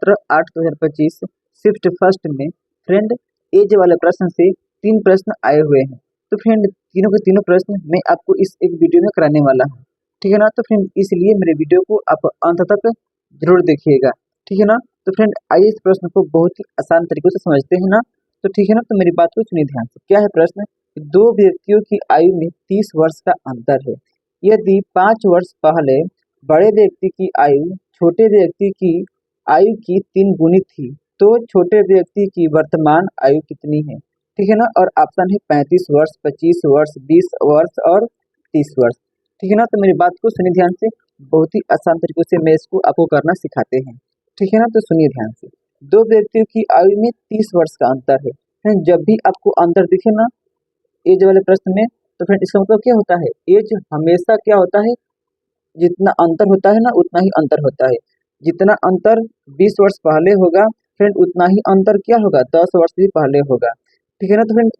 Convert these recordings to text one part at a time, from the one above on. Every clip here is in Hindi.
17/8/2025 शिफ्ट फर्स्ट में फ्रेंड एज वाले प्रश्न से 3 प्रश्न आए हुए हैं। तो फ्रेंड तीनों के तीनों प्रश्न मैं आपको इस एक वीडियो में कराने वाला हूँ, ठीक है ना। तो फ्रेंड इसलिए मेरे वीडियो को आप अंत तक जरूर देखिएगा, ठीक है ना। तो फ्रेंड आइए इस प्रश्न को बहुत ही आसान तरीके से समझते हैं ना। तो ठीक है ना, तो मेरी बात को सुनिए ध्यान से। क्या है प्रश्न? दो व्यक्तियों की आयु में 30 वर्ष का अंतर है। यदि 5 वर्ष पहले बड़े व्यक्ति की आयु छोटे व्यक्ति की आयु की 3 गुनी थी, तो छोटे व्यक्ति की वर्तमान आयु कितनी है? ठीक है ना। और ऑप्शन है 35 वर्ष, 25 वर्ष, 20 वर्ष और 30 वर्ष। ठीक है ना। तो मेरी बात को सुनिए ध्यान से, बहुत ही आसान तरीके से मैं इसको आपको करना सिखाते हैं, ठीक है ना। तो सुनिए ध्यान से, दो व्यक्तियों की आयु में 30 वर्ष का अंतर है। जब भी आपको अंतर दिखे ना एज वाले प्रश्न में, तो फ्रेंड इसका मतलब क्या होता है? एज हमेशा क्या होता है, जितना अंतर होता है ना उतना ही अंतर होता है। जितना अंतर 20 वर्ष पहले होगा फ्रेंड, उतना ही अंतर क्या होगा 10 वर्ष भी पहले होगा, ठीक है ना। तो फ्रेंड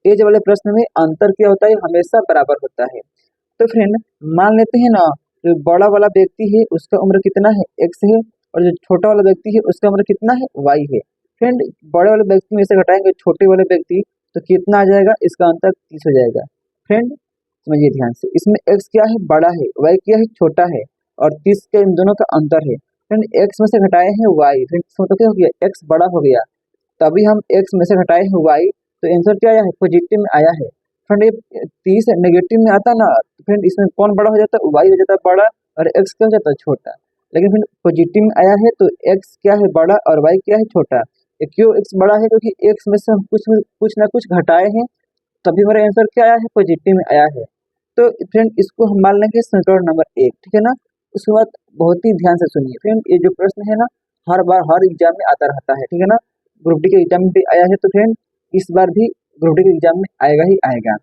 एज वाले प्रश्न में अंतर क्या होता है, हमेशा बराबर होता है। तो फ्रेंड मान लेते हैं ना, जो बड़ा वाला व्यक्ति है उसका उम्र कितना है, एक्स है, और जो छोटा वाला व्यक्ति है उसका उम्र कितना है, वाई है। फ्रेंड बड़े वाले व्यक्ति में से घटाएंगे छोटे वाले व्यक्ति, तो कितना आ जाएगा, इसका अंतर 30 हो जाएगा। फ्रेंड समझिए ध्यान से, इसमें एक्स क्या है, बड़ा है, वाई क्या है, छोटा है, और 30 के इन दोनों का अंतर है। फ्रेंड एक्स में से घटाए हैं वाई, फ्रेंड इसमें तो क्या हो गया, एक्स बड़ा हो गया, तभी हम एक्स में से घटाए हैं वाई, तो आंसर क्या आया है, पॉजिटिव में आया है। फ्रेंड ये 30 नेगेटिव में आता ना, तो फ्रेंड इसमें कौन बड़ा हो जाता है, वाई हो जाता है बड़ा, और एक्स क्या हो जाता है, छोटा। लेकिन फिर पॉजिटिव में आया है तो एक्स क्या है, बड़ा, और वाई क्या है, छोटा। ये क्यों एक्स बड़ा है, क्योंकि एक्स में से हम कुछ ना कुछ घटाए हैं, तभी हमारा आंसर क्या आया है, पॉजिटिव में आया है। तो फ्रेंड इसको हम मान लेंगे समीकरण नंबर 1, ठीक है ना। उसके बाद बहुत ही ध्यान से सुनिए फ्रेंड, ये जो प्रश्न है ना हर बार हर एग्जाम में आता रहता है, ठीक है ना। ग्रुप डी के एग्जाम में भी आया है, तो फ्रेंड इस बार भी ग्रुप डी के एग्जाम में आएगा ही आएगा।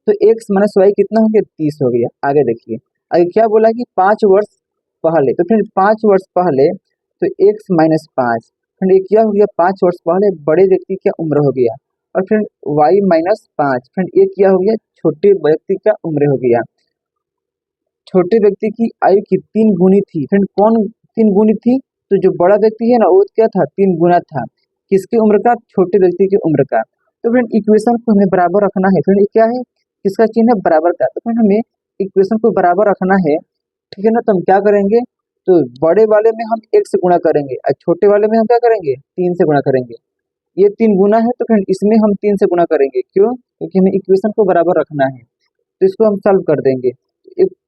तो एक्स माइनस वाई कितना हो गया, 30 हो गया। आगे देखिए, आगे क्या बोला कि 5 वर्ष पहले, तो फिर 5 वर्ष पहले तो एक्स माइनस 5, फिर ये क्या हो गया, 5 वर्ष पहले बड़े व्यक्ति की उम्र हो गया, और फिर वाई माइनस 5, फिर ये क्या हो गया, छोटे व्यक्ति का उम्र हो गया। छोटे व्यक्ति की आयु की 3 गुनी थी, फिर कौन 3 गुनी थी, तो जो बड़ा व्यक्ति है ना वो क्या था, 3 गुना था, किसकी उम्र का, छोटे व्यक्ति की उम्र का। तो फ्रेंड इक्वेशन को हमें बराबर रखना है। फ्रेंड ये क्या है, किसका चिन्ह है, बराबर का। तो फ्रेंड हमें इक्वेशन को बराबर रखना है, ठीक है ना। तो हम क्या करेंगे, तो बड़े वाले में हम 1 से गुणा करेंगे, और छोटे वाले में हम क्या करेंगे, 3 से गुणा करेंगे। ये 3 गुना है, तो फ्रेंड इसमें हम 3 से गुणा करेंगे, क्यों, क्योंकि हमें इक्वेशन को बराबर रखना है। तो इसको हम सॉल्व कर देंगे।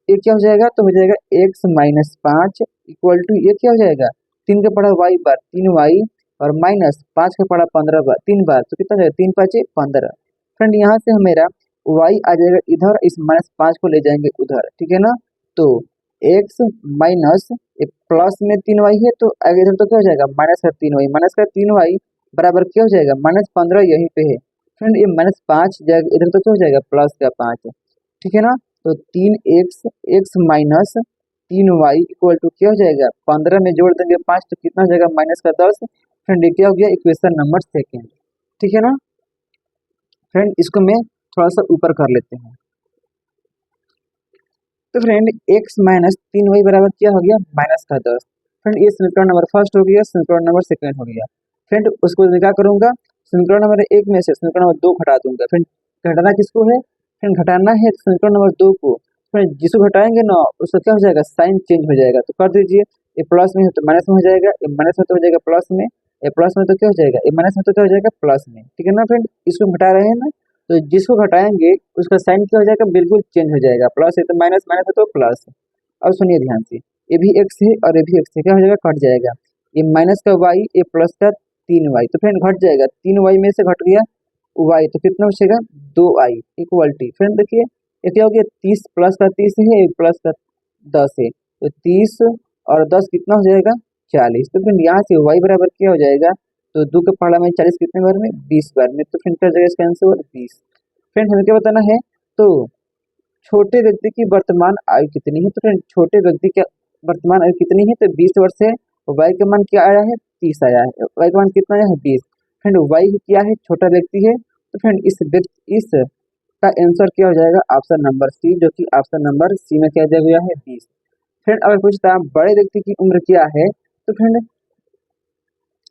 ये क्या हो जाएगा, तो हो जाएगा एक्स माइनस 5 इक्वल टू, ये क्या हो जाएगा, 3 का पढ़ा वाई बार 3 वाई, और माइनस 5 का पढ़ा 15 बार 3 बार, तो कितना जाएगा, 3 5 15। फ्रेंड यहाँ से हमेरा वाई आ जाएगा इधर, इस माइनस 5 को ले जाएंगे उधर, ठीक है ना। तो एक्स माइनस प्लस में 3 वाई है, तो आगे इधर तो क्या हो जाएगा, माइनस का 3 वाई, माइनस का 3 वाई बराबर क्या हो जाएगा, माइनस 15 यहीं पे है। फ्रेंड ये माइनस 5 जाएगा इधर, तो क्या हो जाएगा, प्लस का 5, ठीक है ना। तो 3x, x minus 3 y equal to क्या हो जाएगा, 15 में जोड़ देंगे 5, तो कितना हो जाएगा, माइनस का 10। फ्रेंड ये क्या हो गया, इक्वेशन नंबर 2, ठीक है ना। फ्रेंड इसको मैं थोड़ा सा ऊपर कर लेते हैं। तो फ्रेंड एक्स माइनस 3 वाई बराबर क्या हो गया, माइनस का 10। फ्रेंड ये समीकरण नंबर फर्स्ट हो गया, समीकरण नंबर सेकंड हो गया। फ्रेंड उसको मैं क्या करूंगा, समीकरण नंबर 1 में से समीकरण नंबर 2 घटा दूंगा। फ्रेंड घटाना किसको है, फ्रेंड घटाना है समीकरण नंबर 2 को। फ्रेंड जिसको घटाएंगे ना उसका क्या हो जाएगा, साइन चेंज हो जाएगा। तो कर दीजिए, ये प्लस में है तो माइनस में हो जाएगा, ये माइनस में तो हो जाएगा प्लस में, ये प्लस में तो क्या हो जाएगा, ये माइनस में तो क्या हो जाएगा, प्लस में, ठीक है ना। फ्रेंड इसको घटा रहे हैं ना, तो जिसको घटाएंगे उसका साइन क्या हो जाएगा, बिल्कुल चेंज हो जाएगा, प्लस है तो माइनस, माइनस है तो प्लस। अब सुनिए ध्यान से, ये भी एक्स है और ये भी एक्स है, क्या हो जाएगा, कट जाएगा। ये माइनस का वाई, ये प्लस का 3 वाई, तो फ्रेंड घट जाएगा, 3 वाई में से घट गया वाई, तो कितना बचेगा, 2 आई इक्वल टी। फ्रेंड देखिए ये क्या हो गया, 30 प्लस का 30 है, प्लस का 10 है, तो 30 और 10 कितना हो जाएगा, 40। तो फ्रेंड यहाँ से वाई बराबर क्या हो जाएगा, तो 2 के पहाड़ा में 40 कितने बार में, 20 बार में, तो फ्रेंड क्या हो जाएगा इसका आंसर 20। फ्रेंड हमें क्या बताना है, तो छोटे व्यक्ति की वर्तमान आयु कितनी है। तो फ्रेंड छोटे व्यक्ति की वर्तमान आयु कितनी है, तो 20 वर्ष है, और वाई का मान क्या आया है, 30 आया है, वाई का मान कितना आया है, 20। फ्रेंड वाई क्या है, छोटा व्यक्ति है, तो फ्रेंड इस का आंसर क्या हो जाएगा, ऑप्शन नंबर सी, जो कि ऑप्शन नंबर सी में क्या दिया गया है, 20। फ्रेंड अगर पूछता है बड़े व्यक्ति की उम्र क्या है, तो फ्रेंड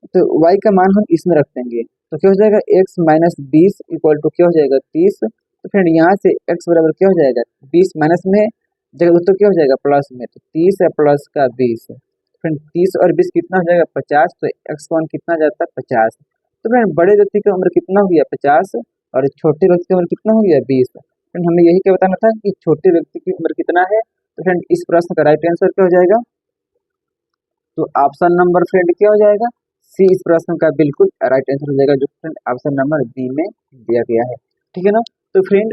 तो y का मान हम इसमें रख देंगे, तो क्या हो जाएगा x माइनस 20 इक्वल टू क्या हो जाएगा 30। तो फ्रेंड यहाँ से x बराबर क्या हो जाएगा 20 माइनस में जगह तो क्या हो जाएगा प्लस में, तो 30 है प्लस का 20, फ्रेंड 30 और 20 कितना हो जाएगा 50, तो x वन कितना जाता है 50। तो फ्रेंड बड़े व्यक्ति की उम्र कितना हो गया 50 और छोटे व्यक्ति की उम्र कितना हो गया 20। फ्रेंड हमें यही क्या बताना था कि छोटे व्यक्ति की उम्र कितना है। तो फ्रेंड इस प्रश्न का राइट आंसर क्या हो जाएगा, तो ऑप्शन नंबर फ्रेंड क्या हो जाएगा सी इस प्रश्न का बिल्कुल राइट आंसर हो जाएगा, जो फ्रेंड ऑप्शन नंबर बी में दिया गया है। ठीक है ना। तो फ्रेंड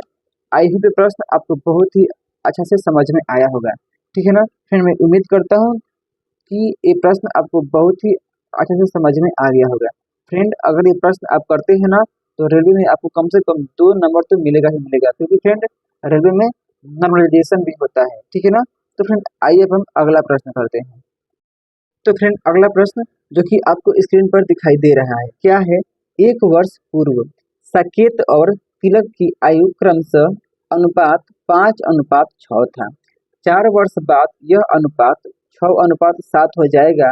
आई होप ये प्रश्न आपको बहुत ही अच्छा से समझ में आया होगा। ठीक है ना। फ्रेंड मैं उम्मीद करता हूँ कि ये प्रश्न आपको बहुत ही अच्छे से समझ में आ गया होगा। फ्रेंड अगर ये प्रश्न आप करते हैं ना, तो रेलवे में आपको कम से कम 2 नंबर तो मिलेगा ही मिलेगा, क्योंकि फ्रेंड रेलवे में नॉर्मलाइजेशन भी होता है। ठीक है ना। तो फ्रेंड आइए अब हम अगला प्रश्न करते हैं। तो फ्रेंड अगला प्रश्न जो कि आपको स्क्रीन पर दिखाई दे रहा है क्या है, एक वर्ष पूर्व साकेत और तिलक की आयु क्रमशः अनुपात 5:6 था। 4 वर्ष बाद यह अनुपात 6:7 हो जाएगा।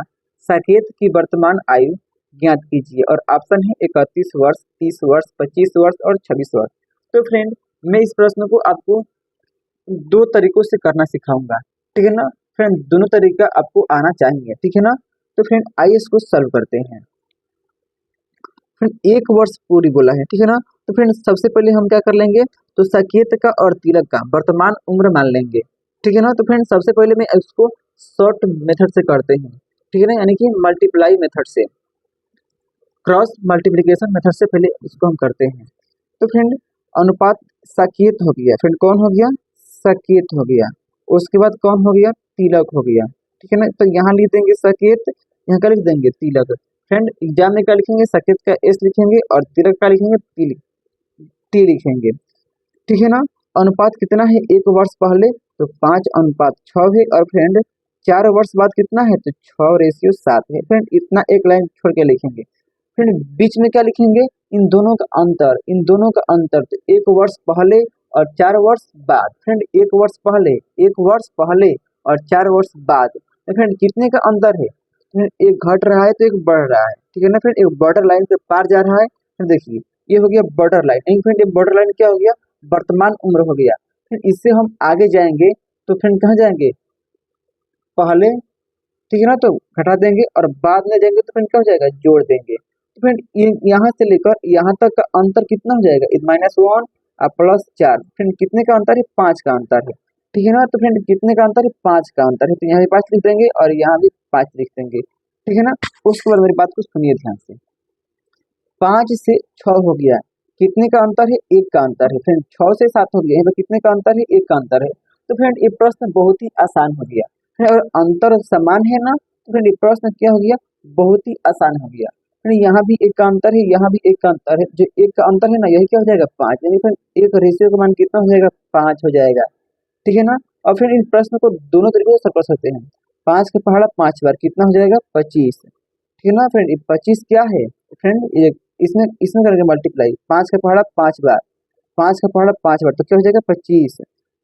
साकेत की वर्तमान आयु ज्ञात कीजिए, और ऑप्शन है 31 वर्ष, 30 वर्ष, 25 वर्ष और 26 वर्ष। तो फ्रेंड मैं इस प्रश्न को आपको 2 तरीकों से करना सिखाऊंगा। ठीक है ना। फ्रेंड दोनों तरीका आपको आना चाहिए। ठीक है ना। तो फ्रेंड आइए इसको सॉल्व करते हैं। फ्रेंड 1 वर्ष पूरी बोला है। ठीक है ना। तो फ्रेंड सबसे पहले हम क्या कर लेंगे, तो साकेत का और तिलक का वर्तमान उम्र मान लेंगे। ठीक है ना। तो फ्रेंड सबसे पहले मैं इसको शॉर्ट मेथड से करते हैं। ठीक है ना, यानी कि मल्टीप्लाई मेथड से, क्रॉस मल्टीप्लीकेशन मेथड से पहले इसको हम करते हैं। तो फ्रेंड अनुपात साकेत हो गया, फ्रेंड कौन हो गया साकेत हो गया, उसके बाद कौन हो गया तिलक हो गया। ठीक है ना। तो यहाँ लिख देंगे साकेत, यहाँ का लिख देंगे तिलक। फ्रेंड एग्जाम में क्या लिखेंगे, साकेत का एस लिखेंगे और तिलक का लिखेंगे टी लिखेंगे। ठीक है ना। अनुपात कितना है 1 वर्ष पहले, तो 5:6 है, और फ्रेंड 4 वर्ष बाद कितना है, तो 6:7 है। फ्रेंड इतना एक लाइन छोड़ के लिखेंगे। फिर बीच में क्या लिखेंगे, इन दोनों का अंतर, इन दोनों का अंतर, तो 1 वर्ष पहले और 4 वर्ष बाद। फ्रेंड 1 वर्ष पहले, 1 वर्ष पहले और 4 वर्ष बाद, तो फ्रेंड कितने का अंतर है, फ्रेंड एक घट रहा है तो एक बढ़ रहा है। ठीक है ना। फ्रेंड एक बॉर्डर लाइन के पार जा रहा है। फिर देखिए ये हो गया बॉर्डर लाइन, नहीं फ्रेंड ये बॉर्डर लाइन क्या हो गया वर्तमान उम्र हो गया। फिर इससे हम आगे जाएंगे तो फ्रेंड कहाँ जाएंगे पहले, ठीक है ना, तो घटा देंगे, और बाद में जाएंगे तो फ्रेंड क्या हो जाएगा जोड़ देंगे। तो फ्रेंड यहाँ से लेकर यहाँ तक का अंतर कितना हो जाएगा -1 और +4, फ्रेंड कितने का अंतर है 5 का अंतर है। ठीक है ना। तो फ्रेंड कितने का अंतर है 5 का अंतर है, तो यहाँ भी 5 लिख देंगे और यहाँ भी 5 लिख देंगे। ठीक है ना। उसके बाद मेरी बात को सुनिए ध्यान से, 5 से 6 हो गया, कितने का अंतर है 1 का अंतर है। फ्रेंड 6 से 7 हो गया, यहाँ पे कितने का अंतर है 1 का अंतर है। तो फ्रेंड ये प्रश्न बहुत ही आसान हो गया। फ्रेंड अगर अंतर समान है ना, तो फ्रेंड ये प्रश्न क्या हो गया बहुत ही आसान हो गया। फ्रेंड यहाँ भी 1 का अंतर है, यहाँ भी 1 का अंतर है, जो 1 का अंतर है ना यही क्या हो जाएगा 5, यानी फ्रेंड एक रेशियो का मान कितना हो जाएगा 5 हो जाएगा। ठीक है ना। और फिर इन प्रश्न को दोनों तरीके से कर सकते हैं, 5 का पहाड़ा 5 बार कितना हो जाएगा 25। ठीक है ना। फ्रेंड 25 क्या है फ्रेंड, ये इसमें इसमें करेंगे मल्टीप्लाई, 5 का पहाड़ा 5 बार, 5 का पहाड़ा 5 बार, तो क्या हो जाएगा 25,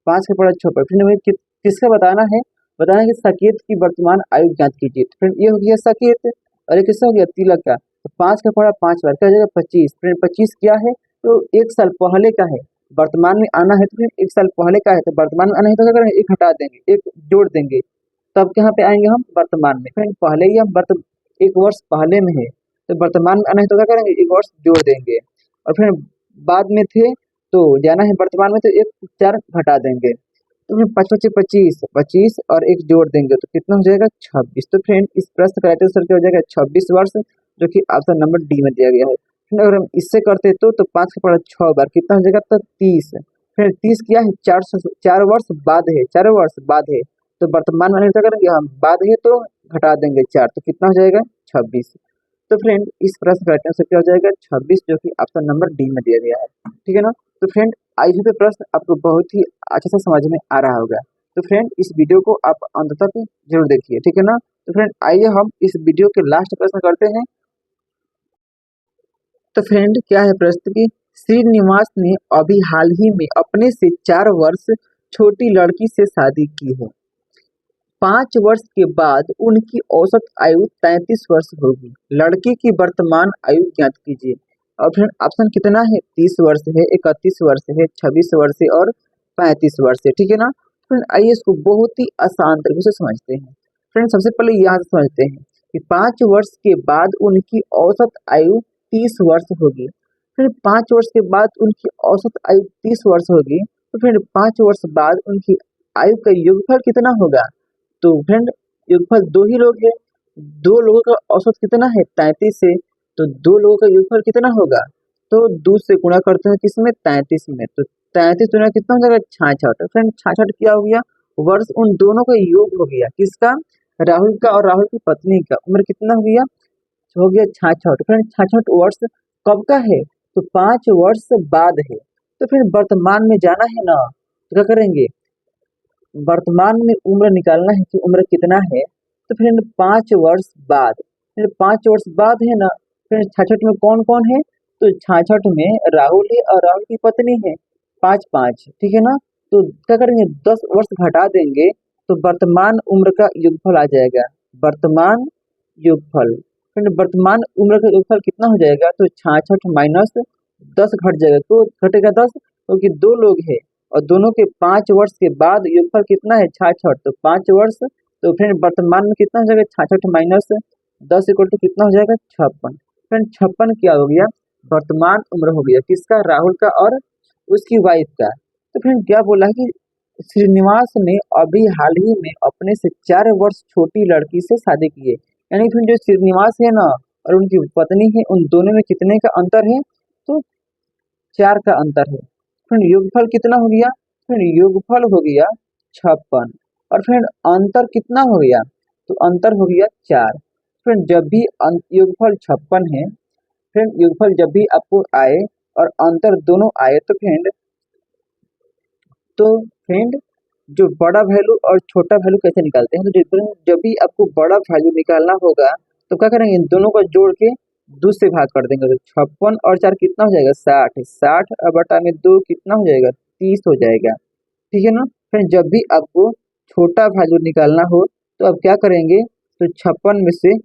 5 का पहाड़ा 6 बार। फिर हमें किसका बताना है, बताना है कि साकेत की वर्तमान आयु ज्ञात कीजिए। तो फ्रेंड ये हो गया साकेत, और ये किसका हो गया तिलक का, तो 5 का पहाड़ा 5 बार क्या हो जाएगा 25। फ्रेंड 25 क्या है, तो 1 साल पहले का है, वर्तमान में आना है तो फिर 1 साल पहले का है, तो वर्तमान में आना है तो क्या करेंगे 1 हटा देंगे 1 जोड़ देंगे, तब कहाँ पे आएंगे हम वर्तमान में। फ्रेंड पहले ही हम 1 वर्ष पहले में है, तो वर्तमान में आना है तो क्या करेंगे 1 वर्ष जोड़ देंगे, और फिर बाद में थे तो जाना है वर्तमान में, तो 1 4 घटा देंगे, तो फिर 5 25 25 25 और 1 जोड़ देंगे तो कितना हो जाएगा 26। तो फ्रेंड इस प्रश्न का राइट आंसर क्या हो जाएगा 26 वर्ष, जो कि ऑप्शन नंबर डी में दिया गया है। फिर अगर हम इससे करते तो 5 का पढ़ा 6 बार कितना हो जाएगा तो 30। फिर 30 क्या है 4 वर्ष बाद है, 4 वर्ष बाद है, तो वर्तमान में क्या करेंगे हम बाद है तो घटा देंगे 4, तो कितना हो जाएगा 26। तो फ्रेंड इस प्रश्न का राइट आंसर क्या हो जाएगा 26, जो कि ऑप्शन नंबर डी में दिया गया है। ठीक है ना। तो फ्रेंड आई होप ये प्रश्न आपको बहुत ही अच्छे से समझ में आ रहा होगा। तो फ्रेंड इस वीडियो को आप अंत तक जरूर देखिए। ठीक है ना। तो फ्रेंड आइए हम इस वीडियो के लास्ट प्रश्न करते हैं। तो फ्रेंड क्या है प्रश्न की, श्रीनिवास ने अभी हाल ही में अपने से 4 वर्ष छोटी लड़की से शादी की है। 5 वर्ष के बाद उनकी औसत आयु 33 वर्ष होगी। लड़की की वर्तमान आयु ज्ञात कीजिए। और फ्रेंड ऑप्शन कितना है, 30 वर्ष है, 31 वर्ष है, 26 वर्ष है और 35 वर्ष है। ठीक है ना फ्रेंड, आइए इसको बहुत ही आसान तरीके से समझते हैं। फ्रेंड सबसे पहले यहाँ से समझते हैं कि 5 वर्ष के बाद उनकी औसत आयु 30 वर्ष होगी। फिर 5 वर्ष के बाद उनकी औसत आयु 30 वर्ष होगी, तो फिर 5 वर्ष बाद उनकी आयु का योगफल कितना होगा। तो फ्रेंड योगफल दो ही लोग हैं, दो लोगों का औसत कितना है 33 से, तो दो लोगों का योगफल कितना होगा, तो 2 से गुणा करते हैं किसमें 33 में, तो 33 गुना कितना हो जाएगा 66। फ्रेंड 66 क्या हो गया, वर्ष उन दोनों का योग हो गया, किसका, राहुल का और राहुल की पत्नी का। उम्र कितना हो गया 66। फ्रेंड 66 वर्ष कब का है, तो 5 वर्ष बाद है। तो फिर वर्तमान में जाना है ना, तो क्या करेंगे, वर्तमान में उम्र निकालना है कि उम्र कितना है। तो फिर 5 वर्ष बाद, फिर 5 वर्ष बाद है ना, फिर 66 में कौन कौन है, तो 66 में राहुल है और राहुल की पत्नी है, 5 5। ठीक है ना, तो क्या करेंगे 10 वर्ष घटा देंगे, तो वर्तमान उम्र का योगफल आ जाएगा, वर्तमान योगफल। फिर वर्तमान उम्र का योगफल कितना हो जाएगा, तो 66 माइनस 10 घट जाएगा, तो घटेगा 10, क्योंकि दो लोग हैं और दोनों के 5 वर्ष के बाद योगफल कितना है 66, तो 5 वर्ष, तो फिर वर्तमान में कितना हो जाएगा 66 माइनस 10 इक्वल टू कितना हो जाएगा 56। फिर 56 क्या हो गया, वर्तमान उम्र हो गया, किसका, राहुल का और उसकी वाइफ का। तो फिर क्या बोला है कि श्रीनिवास ने अभी हाल ही में अपने से 4 वर्ष छोटी लड़की से शादी की है। यानी फिर जो श्रीनिवास है ना और उनकी पत्नी है, उन दोनों में कितने का अंतर है, तो 4 का अंतर है। फिर योगफल कितना हो गया, फिर योगफल हो गया 56, और फिर अंतर कितना हो गया, तो अंतर हो गया 4। फिर जब भी योगफल 56 है, फिर योगफल जब भी आपको आए और अंतर दोनों आए, तो फ्रेंड जो बड़ा वैल्यू और छोटा वैल्यू कैसे निकालते हैं, तो जब भी आपको बड़ा वैल्यू निकालना होगा, तो क्या करेंगे, इन दोनों को जोड़ के 2 से भाग कर देंगे, तो 56 और 4 कितना हो जाएगा 60, 60 और बटा में 2 कितना हो जाएगा 30 हो जाएगा। ठीक है ना, फिर जब भी आपको छोटा वैल्यू निकालना हो, तो अब क्या करेंगे, तो 56 में से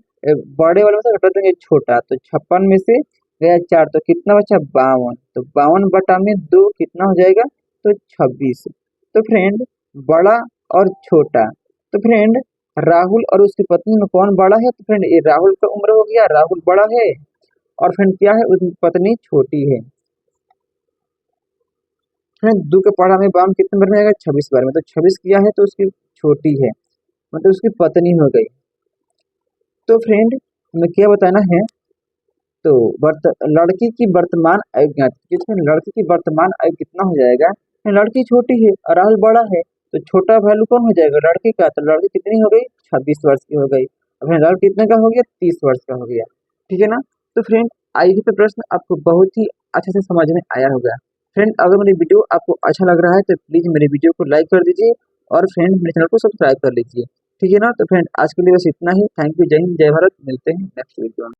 बड़े वाले में से घटा देंगे छोटा, तो 56 में से गया 4, तो कितना बचा 52, तो 52 बटा में 2 कितना हो जाएगा, तो 26। तो फ्रेंड बड़ा और छोटा, तो फ्रेंड राहुल और उसकी पत्नी में कौन बड़ा है, तो फ्रेंड ये राहुल का उम्र हो गया, राहुल बड़ा है, और फ्रेंड क्या है, उसकी पत्नी छोटी है। फ्रेंड 2 के पढ़ा में 52 कितने बार में आएगा 26 बार में, तो 26 किया है तो उसकी छोटी है, मतलब उसकी पत्नी हो गई। तो फ्रेंड हमें क्या बताना है, तो लड़की की वर्तमान आयु ज्ञात, जिसमें लड़की की वर्तमान आयु कितना हो जाएगा, लड़की छोटी है और राहुल बड़ा है, तो छोटा वैल्यू कौन हो जाएगा लड़की का, तो लड़की कितनी हो गई 26 वर्ष की हो गई, अब राहुल कितने का हो गया 30 वर्ष का हो गया। ठीक है ना, तो फ्रेंड आइए तो प्रश्न आपको बहुत ही अच्छे से समझ में आया होगा। फ्रेंड अगर मेरी वीडियो आपको अच्छा लग रहा है तो प्लीज मेरे वीडियो को लाइक कर दीजिए और फ्रेंड मेरे चैनल को सब्सक्राइब कर लीजिए। ठीक है ना, तो फ्रेंड आज के लिए बस इतना ही। थैंक यू, जय हिंद, जय भारत, मिलते हैं नेक्स्ट वीडियो में।